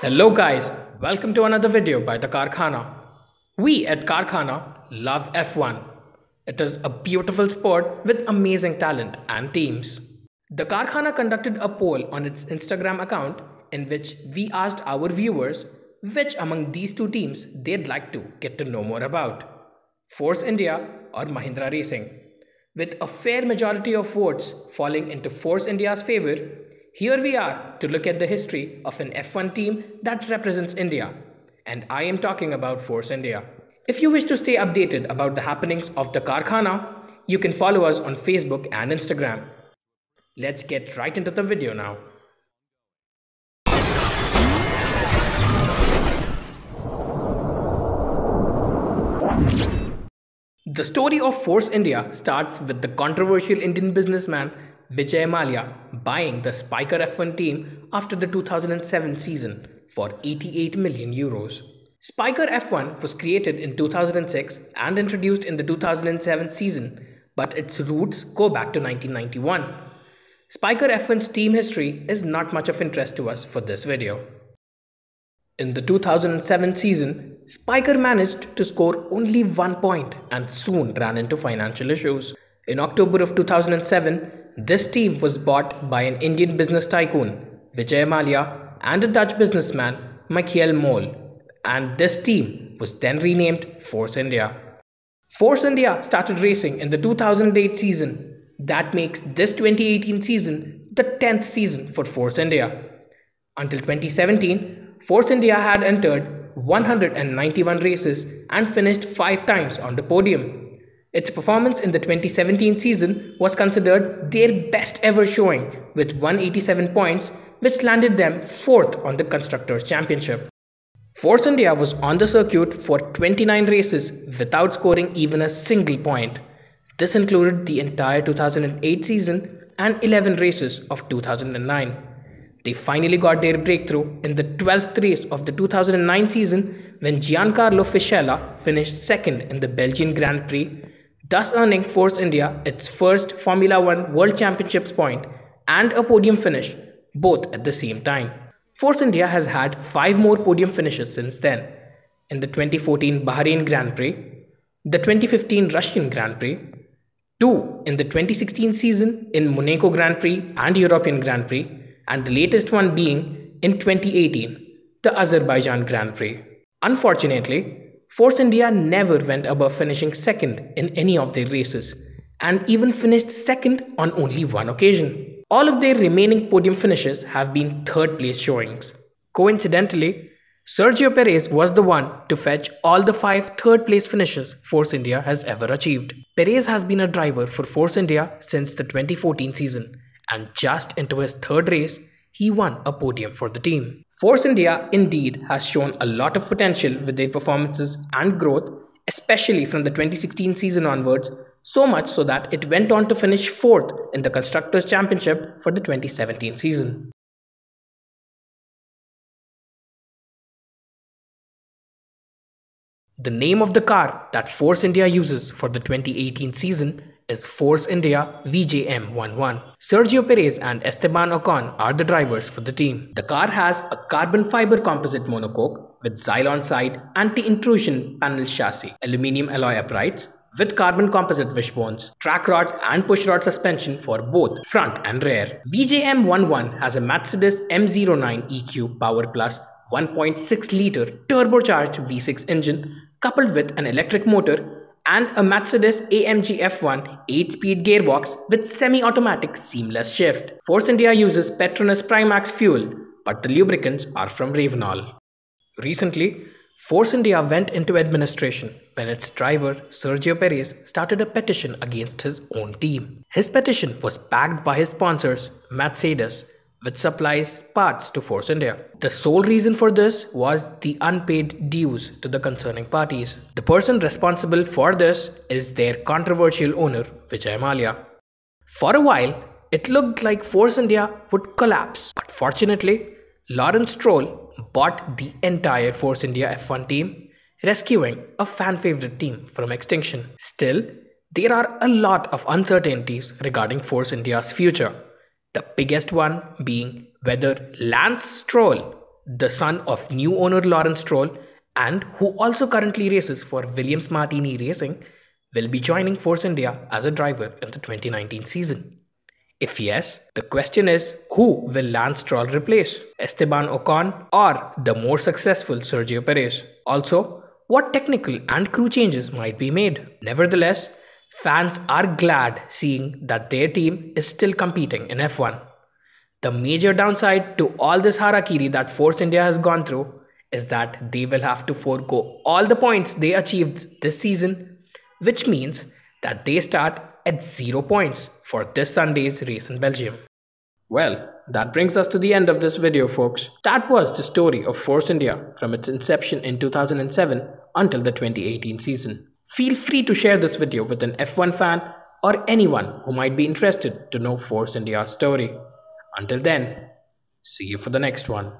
Hello guys, welcome to another video by the Karkhana. We at Karkhana love F1. It is a beautiful sport with amazing talent and teams. The Karkhana conducted a poll on its Instagram account in which we asked our viewers which among these two teams they'd like to get to know more about, Force India or Mahindra Racing. With a fair majority of votes falling into Force India's favor, here we are to look at the history of an F1 team that represents India, and I am talking about Force India. If you wish to stay updated about the happenings of the Karkhana, you can follow us on Facebook and Instagram. Let's get right into the video now. The story of Force India starts with the controversial Indian businessman Vijay Mallya buying the Spiker F1 team after the 2007 season for 88 million euros. Spiker F1 was created in 2006 and introduced in the 2007 season, but its roots go back to 1991. Spiker F1's team history is not much of interest to us for this video. In the 2007 season, Spiker managed to score only 1 point and soon ran into financial issues. In October of 2007, this team was bought by an Indian business tycoon, Vijay Mallya, and a Dutch businessman, Michiel Mol, and this team was then renamed Force India. Force India started racing in the 2008 season. That makes this 2018 season the 10th season for Force India. Until 2017, Force India had entered 191 races and finished 5 times on the podium. Its performance in the 2017 season was considered their best ever showing with 187 points, which landed them 4th on the Constructors' Championship. Force India was on the circuit for 29 races without scoring even a single point. This included the entire 2008 season and 11 races of 2009. They finally got their breakthrough in the 12th race of the 2009 season when Giancarlo Fisichella finished 2nd in the Belgian Grand Prix, thus earning Force India its first Formula One World Championships point and a podium finish, both at the same time. Force India has had 5 more podium finishes since then, in the 2014 Bahrain Grand Prix, the 2015 Russian Grand Prix, 2 in the 2016 season in Monaco Grand Prix and European Grand Prix, and the latest one being in 2018, the Azerbaijan Grand Prix. Unfortunately, Force India never went above finishing 2nd in any of their races, and even finished 2nd on only one occasion. All of their remaining podium finishes have been 3rd place showings. Coincidentally, Sergio Perez was the one to fetch all the 5 3rd place finishes Force India has ever achieved. Perez has been a driver for Force India since the 2014 season, and just into his 3rd race, he won a podium for the team. Force India indeed has shown a lot of potential with their performances and growth, especially from the 2016 season onwards, so much so that it went on to finish 4th in the Constructors' Championship for the 2017 season. The name of the car that Force India uses for the 2018 season is Force India VJM11. Sergio Perez and Esteban Ocon are the drivers for the team. The car has a carbon fiber composite monocoque with Xylon side anti-intrusion panel chassis, aluminium alloy uprights with carbon composite wishbones, track rod and pushrod suspension for both front and rear. VJM11 has a Mercedes M09 EQ Power Plus 1.6-litre turbocharged V6 engine coupled with an electric motor and a Mercedes AMG F1 8-speed gearbox with semi-automatic seamless shift. Force India uses Petronas Primax fuel, but the lubricants are from Ravenol. Recently, Force India went into administration when its driver Sergio Perez started a petition against his own team. His petition was backed by his sponsors, Mercedes, which supplies parts to Force India. The sole reason for this was the unpaid dues to the concerning parties. The person responsible for this is their controversial owner, Vijay Mallya. For a while, it looked like Force India would collapse, but fortunately, Lawrence Stroll bought the entire Force India F1 team, rescuing a fan-favorite team from extinction. Still, there are a lot of uncertainties regarding Force India's future. The biggest one being whether Lance Stroll the son of new owner Lawrence Stroll and who also currently races for Williams Martini Racing, will be joining Force India as a driver in the 2019 season? If yes, the question is, who will Lance Stroll replace? Esteban Ocon or the more successful Sergio Perez? Also, what technical and crew changes might be made? Nevertheless, fans are glad seeing that their team is still competing in F1. The major downside to all this harakiri that Force India has gone through is that they will have to forego all the points they achieved this season, which means that they start at 0 points for this Sunday's race in Belgium. Well, that brings us to the end of this video, folks. That was the story of Force India from its inception in 2007 until the 2018 season. Feel free to share this video with an F1 fan or anyone who might be interested to know Force India's story. Until then, see you for the next one.